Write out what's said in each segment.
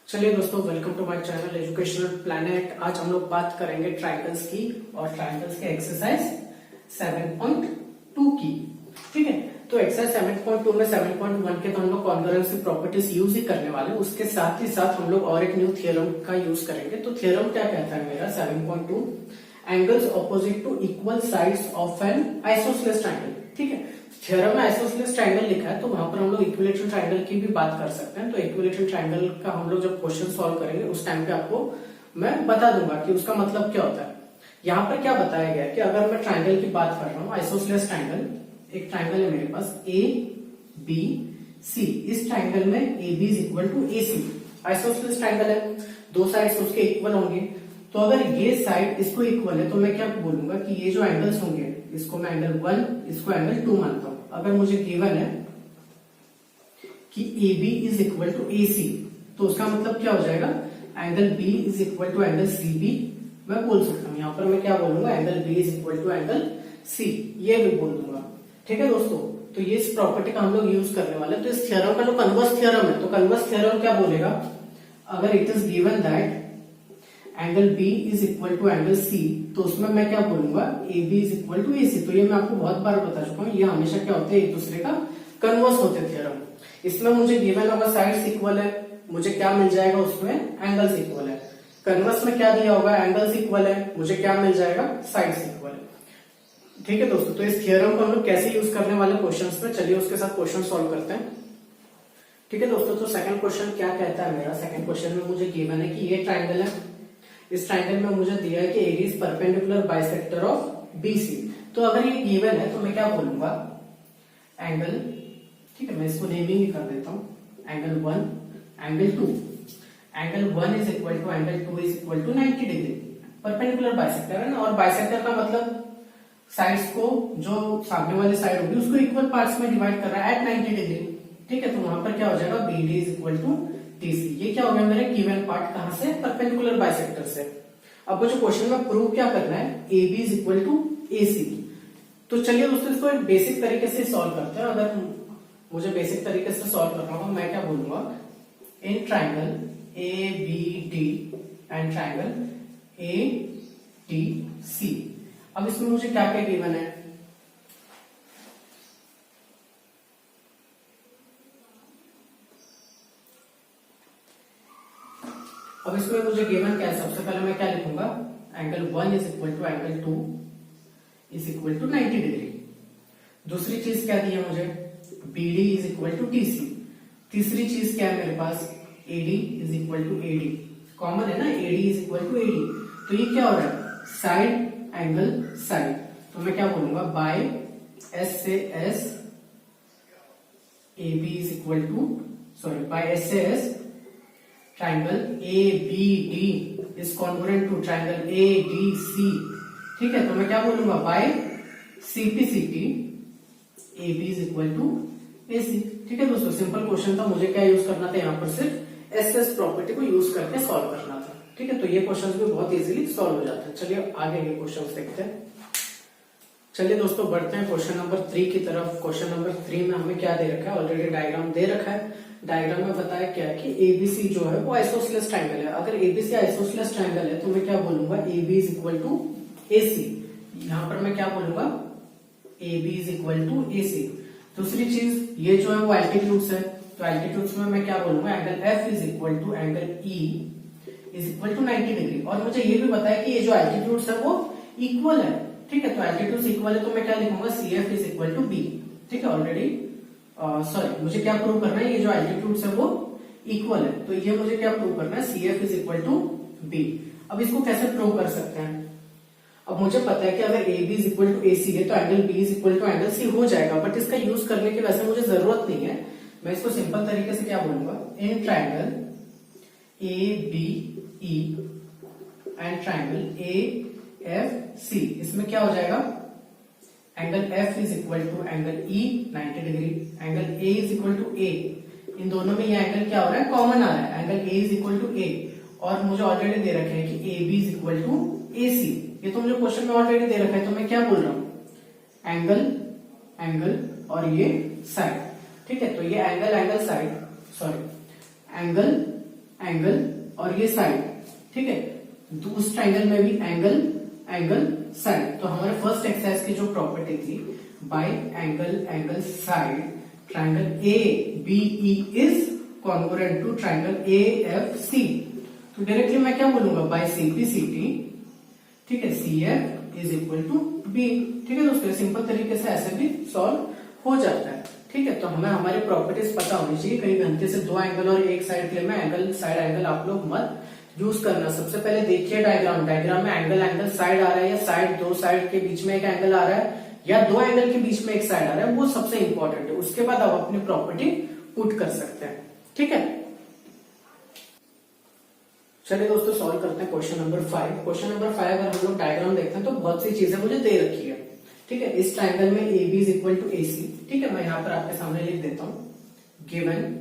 चलिए दोस्तों, welcome to my channel educational planet. आज हम लोग बात करेंगे ट्रायंगल्स की और ट्रायंगल्स के एक्सरसाइज 7.2 की। ठीक है, तो एक्सरसाइज 7.2 में 7.1 के तो हम लोग कॉन्ग्रुएंस की प्रॉपर्टीज यूज ही करने वाले हैं। उसके साथ ही साथ हम लोग और एक न्यू थ्योरम का यूज करेंगे। तो थ्योरम क्या कहता है मेरा 7.2, angles opposite to equal sides of an isosceles triangle. ठीक है, थ्योरम में आइसोसेलेस ट्रायंगल लिखा है तो वहां पर हम लोग इक्विलेटरल ट्रायंगल की भी बात कर सकते हैं। तो इक्विलेटरल ट्रायंगल का हम लोग जब क्वेश्चन सॉल्व करेंगे उस टाइम पे आपको मैं बता दूंगा कि उसका मतलब क्या होता है। यहाँ पर क्या बताया गया कि अगर मैं ट्रायंगल की बात कर रहा हूँ, आइसोसेलेस ट्रायंगल, एक ट्रायंगल है मेरे पास ए बी सी। इस ट्रायंगल में A B is equal to A C. Isosceles triangle है, दो साइड्स उसके इक्वल होंगे। तो अगर ये साइड इसको इक्वल है तो मैं क्या बोलूंगा कि ये जो एंगल्स होंगे, इसको मैं एंगल 1, इसको एंगल 2 मानता हूं। अगर मुझे गिवन है कि A B is equal to A C, तो उसका मतलब क्या हो जाएगा, angle B is equal to angle C B. मैं बोल सकता हूं, यहां पर मैं क्या बोलूंगा, angle B is equal to angle C, ये भी बोल दूंगा। ठीक है दोस्तों, तो ये इस प्रॉपर्टी का हम लोग यूज करने वाले हैं। तो इस थ्योरम का जो कन्वर्स थ्योरम है, तो कन्वर्स थ्योरम क्या बोलेगा, अगर it is given that angle B is equal to angle C, तो उसमें मैं क्या बोलूंगा, AB is equal to AC। तो ये मैं आपको बहुत बार बता चुका हूँ, ये हमेशा क्या होते हैं, एक दूसरे का कन्वर्स होते हैं थ्योरम। इसमें मुझे गिवन होगा साइड्स इक्वल है, मुझे क्या मिल जाएगा, उसमें एंगल्स इक्वल है। कन्वर्स में क्या दिया होगा, एंगल्स इक्वल है, मुझे क्या मिल जाएगा, साइड्स इक्वल है। ठीक है दोस्तों, तो इस थ्योरम को हम लोग कैसे यूज करने वाले क्वेश्चंस में, चलिए उसके साथ क्वेश्चन सॉल्व करते हैं। ठीक है दोस्तों, तो सेकंड क्वेश्चन क्या कहता है मेरा, सेकंड क्वेश्चन में मुझे गिवन है कि ये ट्राइंगल है, इस ट्राइंगल में मुझे दिया है कि AD is perpendicular bisector of BC. तो अगर ये गिवन है तो मैं क्या बोलूंगा, एंगल, ठीक है मैं इसको नेमिंग ही कर देता हूं, angle 1, angle 2। Angle 1 is equal to angle 2 is equal to 90 degree. Perpendicular bisector है ना, और बाइसेक्टर का मतलब साइड्स को, जो सामने वाली साइड होगी उसको इक्वल पार्ट्स में डिवाइड कर रहा है एट 90 डिग्री। ठीक है, तो वहां पर क्या हो जाएगा, B D is equal to DC. ये क्या हो गया मेरे गिवन पार्ट, कहां से, परपेंडिकुलर बाइसेक्टर से। अब मुझे क्वेश्चन में प्रूव क्या करना है, A B is equal to A C. तो चलिए दोस्तों इसको एक बेसिक तरीके से सॉल्व करते हैं। अगर मुझे बेसिक तरीके से सॉल्व करना होगा, मैं क्या बोलूंगा, in triangle A B D and triangle A D C. अब इसमें मुझे क्या क्या गिवन है, अब इसमें मुझे गिवन क्या है, सबसे पहले मैं क्या लिखूंगा, angle 1 is equal to angle 2 is equal to 90 degree. दूसरी चीज क्या दी है मुझे, BD is equal to DC। तीसरी चीज क्या है मेरे पास, AD is equal to AD। Common है ना, AD is equal to AD। तो ये क्या हो रहा है, साइड एंगल साइड। तो मैं क्या बोलूंगा, बाय S से S AB is equal to, sorry by S से S triangle ABD is congruent to triangle ADC। ठीक है, तो मैं क्या बोलूंगा, by CPCT AB is equal to AC। ठीक है दोस्तों, सिंपल क्वेश्चन था, मुझे क्या यूज करना था, यहाँ पर सिर्फ SS प्रॉपर्टी को यूज करके सॉल्व करना था। ठीक है, तो ये क्वेश्चन भी बहुत इजीली सॉल्व हो जाते हैं। चलिए आगे ये क्वेश्चन देखते हैं। चलिए दोस्तों बढ़ते हैं क्वेश्चन नंबर 3 की तरफ। क्वेश्चन नंबर 3 में हमें क्या दे रखा है, ऑलरेडी डायग्राम दे रखा है। डायग्राम में बताया क्या है कि एबीसी जो है वो आइसोसेलेस ट्रायंगल है। अगर एबीसी आइसोसेलेस ट्रायंगल है तो मैं क्या बोलूंगा, AB is equal to AC. यहां पर मैं क्या बोलूंगा, AB is equal to AC. दूसरी चीज, ये जो है वो एल्टीट्यूड्स है, तो एल्टीट्यूड्स में मैं क्या बोलूंगा, angle F is equal to angle E is equal to 90 degree. और मुझे ये भी बताया कि ये जो एल्टीट्यूड्स है वो इक्वल है। ठीक है, तो एल्टीट्यूड्स इक्वल है तो मैं क्या लिखूंगा, C F is equal to B. ठीक है, ऑलरेडी सॉरी मुझे क्या प्रूव करना है, ये जो एल्टीट्यूड्स है वो इक्वल है, तो ये मुझे क्या प्रूव करना है, C F is equal to B. अब इसको कैसे प्रूव कर सकते हैं, अब मुझे पता है कि अगर A B is equal to A C है तो angle B is equal to angle C हो जाएगा, बट इसका यूज करने की वैसे मुझे जरूरत नहीं है। मैं इसको सिंपल तरीके से क्या बोलूंगा, in triangle A B E and triangle A F C, इसमें क्या हो जाएगा, angle F is equal to angle E 90 degree, angle A is equal to A। इन दोनों में ये एंगल क्या हो रहा है, कॉमन आ रहा है, angle A is equal to A। और मुझे ऑलरेडी दे रखे हैं कि AB is equal to AC। ये तो मुझे क्वेश्चन में ऑलरेडी दे रखा है, तो मैं क्या बोल रहा हूं, एंगल एंगल और ये साइड। ठीक है, तो ये angle angle side, sorry angle angle और ये साइड, ठीक है। उस ट्राइंगल में भी एंगल एंगल साइड। तो हमारे फर्स्ट एक्सरसाइज की जो प्रॉपर्टी थी, by angle angle side triangle A B E is congruent to triangle A F C. तो डायरेक्टली मैं क्या बोलूंगा, by C P C T, ठीक है, C F is equal to B. ठीक है दोस्तों, सिंपल तरीके से ऐसे भी सॉल्व हो जाता है। ठीक है, तो हमें हमारी प्रॉपर्टीज पता होनी चाहिए। कई घंटे से दो एंगल और एक साइड के लिए मैं एंगल साइड एंगल आप लोग मत यूज करना। सबसे पहले देखिए डायग्राम में एंगल एंगल साइड आ रहा है या साइड दो साइड के बीच में एक एंगल आ रहा है या दो एंगल के बीच में एक साइड आ रहा है, वो सबसे इंपॉर्टेंट है। उसके बाद आप अपनी प्रॉपर्टी पुट कर सकते हैं। ठीक है, चलिए दोस्तों सॉल्व करते हैं क्वेश्चन नंबर 5। क्वेश्चन नंबर 5 अगर हम लोग डायग्राम देखते हैं तो बहुत सी चीजें मुझे दे रखी है। ठीक है, इस ट्राइंगल में A B is equal to A C. ठीक है, मैं यहां पर आपके सामने लिख देता हूं। गिवन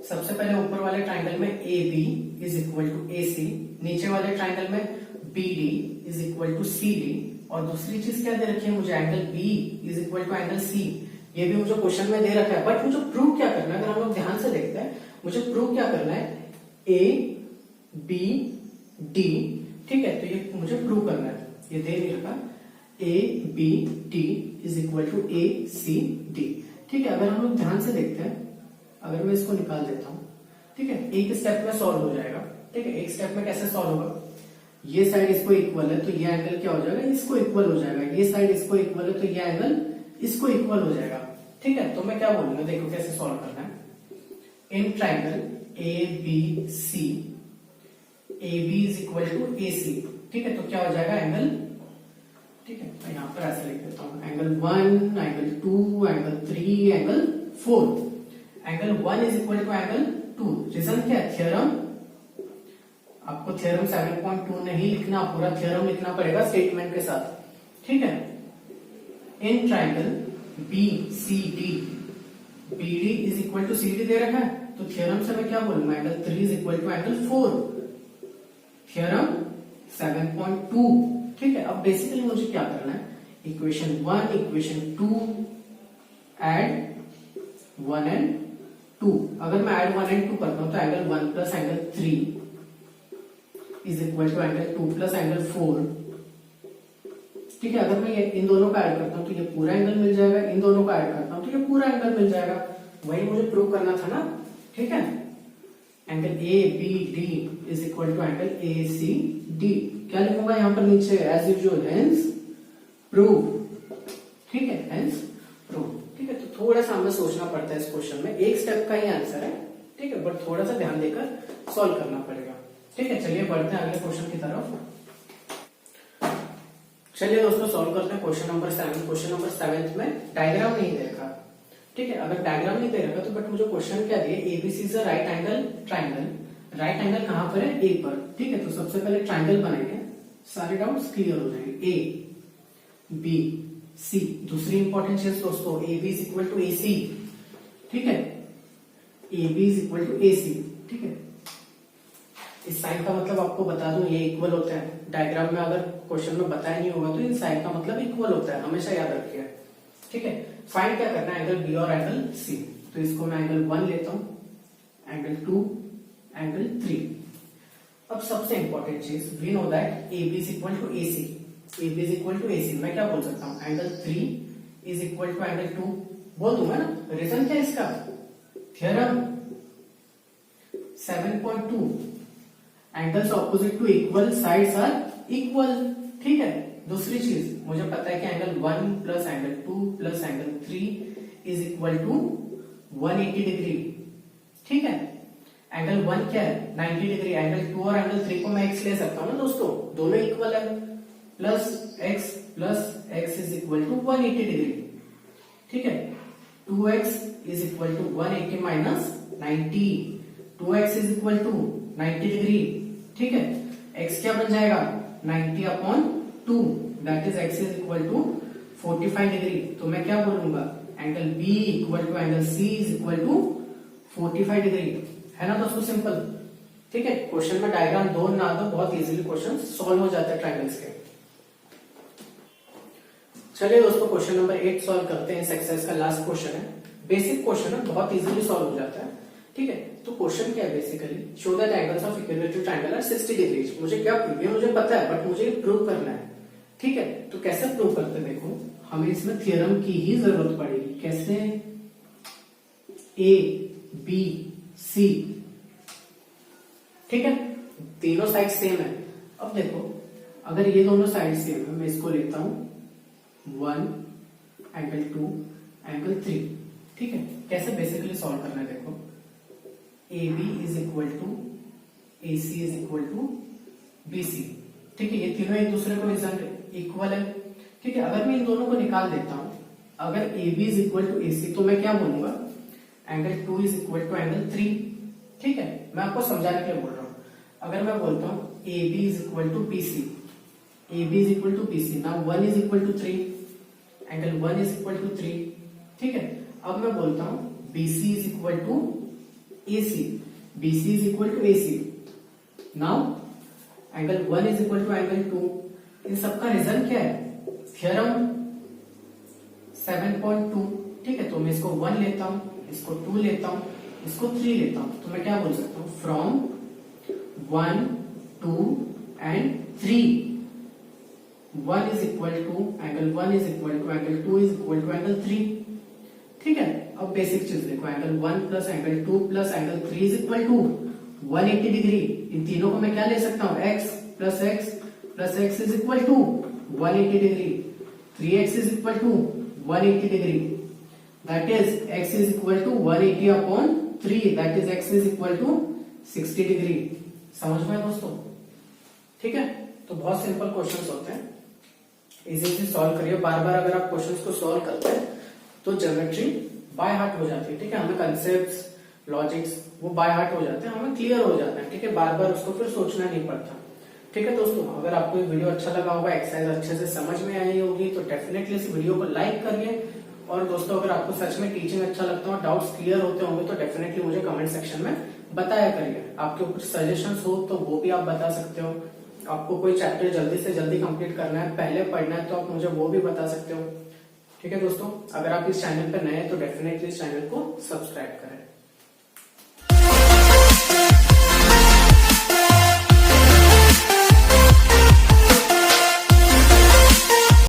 सबसे पहले ऊपर वाले ट्राइंगल में A B is equal to A C, नीचे वाले ट्राइंगल में B D is equal to C D, और दूसरी चीज क्या दे रखी है मुझे, angle B is equal to angle C. ये भी मुझे क्वेश्चन में दे रखा है, बट मुझे प्रूव क्या करना है, अगर हम लोग ध्यान से देखते हैं, मुझे प्रूव क्या करना है, ए बी डी। ठीक है, तो ये मुझे प्रूव करना है, ये दे नहीं रखा, A B D is equal to A C D. ठीक है, अगर हम लोग ध्यान से देखते हैं, अगर मैं इसको निकाल देता हूं, ठीक है, एक स्टेप में सॉल्व हो जाएगा। ठीक है, एक स्टेप में कैसे सॉल्व होगा, ये साइड इसको इक्वल है तो ये एंगल क्या हो जाएगा, इसको इक्वल हो जाएगा। ये साइड इसको इक्वल है तो ये एंगल इसको इक्वल हो जाएगा। ठीक है, तो मैं क्या बोलूंगा, देखो कैसे सॉल्व करना है। In triangle A B C, A B is equal to A C. ठीक है, तो क्या हो जाएगा एंगल, ठीक है, मैं यहां पर ऐसे लिख देता हूं, angle 1, angle 2, angle 3, angle 4। Angle 1 is equal to angle 2। Reason क्या है, थ्योरम। आपको थ्योरम 7.2 नहीं लिखना, पूरा थ्योरम लिखना पड़ेगा स्टेटमेंट के साथ। ठीक है, in triangle B C D, B D is equal to C D दे रखा है, तो थ्योरम से मैं क्या बोलूंगा, angle 3 is equal to angle 4, theorem 7.2। ठीक है, अब बेसिकली मुझे क्या करना है, इक्वेशन 1 इक्वेशन 2 एड 1 एंड 2। अगर मैं ऐड 1 एंड 2 करता हूं तो angle 1 plus angle 3 is equal to angle 2 plus angle 4। ठीक है, अगर मैं ये इन दोनों का ऐड करता हूं तो ये पूरा एंगल मिल जाएगा, इन दोनों का ऐड करता हूं तो ये पूरा एंगल मिल जाएगा। वही मुझे प्रूव करना था ना। ठीक है, angle A B D is equal to angle A C D. क्या लिखूंगा यहां पर नीचे, एज यूजुअल, हेंस प्रूव। ठीक है, हेंस प्रूव। ठीक है, तो थोड़ा सा हमें सोचना पड़ता है इस क्वेश्चन में, एक स्टेप का ही आंसर है। ठीक है, बट थोड़ा सा ध्यान देकर सॉल्व करना पड़ेगा। ठीक है, चलिए बढ़ते हैं अगले क्वेश्चन की तरफ। चलिए दोस्तों सॉल्व करते हैं क्वेश्चन नंबर 7। क्वेश्चन नंबर 7 में डायग्राम नहीं दे रखा। ठीक है, अगर डायग्राम नहीं दे रखा तो बट मुझे क्वेश्चन क्या दिए, ABC is a right angle triangle. Right angle कहां पर है, ए पर। ठीक है, तो सबसे पहले ट्राइंगल बनाएंगे, सारे डाउट्स क्लियर हो जाएंगे। ए बी सी, दूसरी इंपॉर्टेंट चीज दोस्तों, A B is equal to A C. ठीक है, A B is equal to A C. ठीक है, इस साइन का मतलब आपको बता दूं, ये इक्वल होता है। डायग्राम में अगर क्वेश्चन में बताया नहीं होगा तो इन साइन का मतलब इक्वल होता है, हमेशा याद रखिए। ठीक है, फाइंड क्या करना है, एंगल बी और एंगल सी। तो इसको मैं एंगल 1 लेता हूं, एंगल 2, एंगल 3। अब सबसे इंपॉर्टेंट चीज, we know that A B is equal to A C. A B is equal to A C, मैं क्या बोल सकता हूं, angle 3 is equal to angle 2 बोल दूंगा ना। रीजन क्या है इसका, theorem 7.2, angles opposite to equal sides are equal. ठीक है, दूसरी चीज मुझे पता है कि angle 1 plus angle 2 plus angle 3 is equal to 180 degree. ठीक है, एंगल 1 क्या है, 90 डिग्री। एंगल 2 और एंगल 3 को मैं x ले सकता हूं ना दोस्तों, दोनों इक्वल है। Plus x is equal to 180 degree. ठीक है, 2x is equal to 180 minus 90, 2x is equal to 90 degree. ठीक है, x क्या बन जाएगा, 90 upon 2, that is x is equal to 45 degree. तो मैं क्या बोलूंगा, angle B equal to angle C is equal to 45 degree. है ना दोस्तों, सिंपल। ठीक है, क्वेश्चन में डायग्राम दो ना दो, बहुत इजीली क्वेश्चन सॉल्व हो जाता है ट्रायंगल्स के। चलिए दोस्तों क्वेश्चन नंबर 8 सॉल्व करते हैं। इस एक्सरसाइज का लास्ट क्वेश्चन है, बेसिक क्वेश्चन है, बहुत इजीली सॉल्व हो जाता है। ठीक है, तो क्वेश्चन क्या है basically, show that angles of equilateral triangle are 60 degrees. मुझे क्या प्रूव, मुझे पता है बट मुझे प्रूव करना है। ठीक है, तो कैसे प्रूव करते हैं, देखो हमें इसमें थ्योरम की ही जरूरत पड़ेगी। कैसे, ए बी सी, ठीक है, तीनों साइड सेम है। अब देखो अगर ये दोनों साइड सेम है, मैं इसको लेता हूं 1 एंगल 2 एंगल 3। ठीक है, कैसे बेसिकली सॉल्व करना है, देखो A B is equal to A C is equal to B C. ठीक है, ये तीनों एक दूसरे को इक्वल है। ठीक है, अगर मैं इन दोनों को निकाल देता हूं, अगर A B is equal to A C, तो मैं क्या बोलूंगा, angle 2 is equal to angle 3। ठीक है, मैं आपको समझाने के लिए बोल रहा हूं। अगर मैं बोलता हूं A B is equal to B C, A B is equal to B C, now 1 is equal to 3, angle 1 is equal to 3। ठीक है, अब मैं बोलता हूं B C is equal to A C, B C is equal to A C, now angle 1 is equal to angle 2। इन सबका result क्या है, थ्योरम 7.2। ठीक है, तो मैं इसको 1 लेता हूं, इसको 2 लेता हूं, इसको 3 लेता हूं, तो मैं क्या बोल सकता हूं, from 1 2 and 3 1 is equal to angle 1 is equal to angle 2 is equal to angle 3। ठीक है, अब बेसिक चीज देखो, angle 1 plus angle 2 plus angle 3 is equal to 180 degree. इन तीनों को मैं क्या ले सकता हूं, x plus x is equal to 180 degree, 3x is equal to 180 degree, that is x is equal to 180 upon 3, that is x is equal to 60 degree. समझ में दोस्तों? ठीक है, तो बहुत सिंपल क्वेश्चंस होते हैं, इजीली सॉल्व करिए। बार बार अगर आप क्वेश्चंस को सॉल्व करते हैं तो ज्योमेट्री बाय हार्ट हो जाती है। ठीक है, हमें कंसेप्ट्स, लॉजिक्स वो बाय हार्ट हो जाते हैं, हमें क्लियर हो जाता है। ठीक है, बार बार उसको फिर सोचना नहीं पड़ता। ठीक है दोस्तों, अगर आपको ये वीडियो अच्छा लगा होगा, एक्सरसाइज अच्छे से समझ में आई होगी, तो डेफिनेटली इस वीडियो को लाइक करिए। और दोस्तों अगर आपको सच में टीचिंग अच्छा लगता हो, डाउट्स क्लियर होते होंगे, तो डेफिनेटली मुझे कमेंट सेक्शन में बताया करिए। आपके कुछ सजेशंस हो तो वो भी आप बता सकते हो। आपको कोई चैप्टर जल्दी से जल्दी कंप्लीट करना है, पहले पढ़ना है, तो आप मुझे वो भी बता सकते हो। ठीक है दोस्तों, अगर आप इस चैनल पर नए हैं तो डेफिनेटली इस चैनल को सब्सक्राइब करें।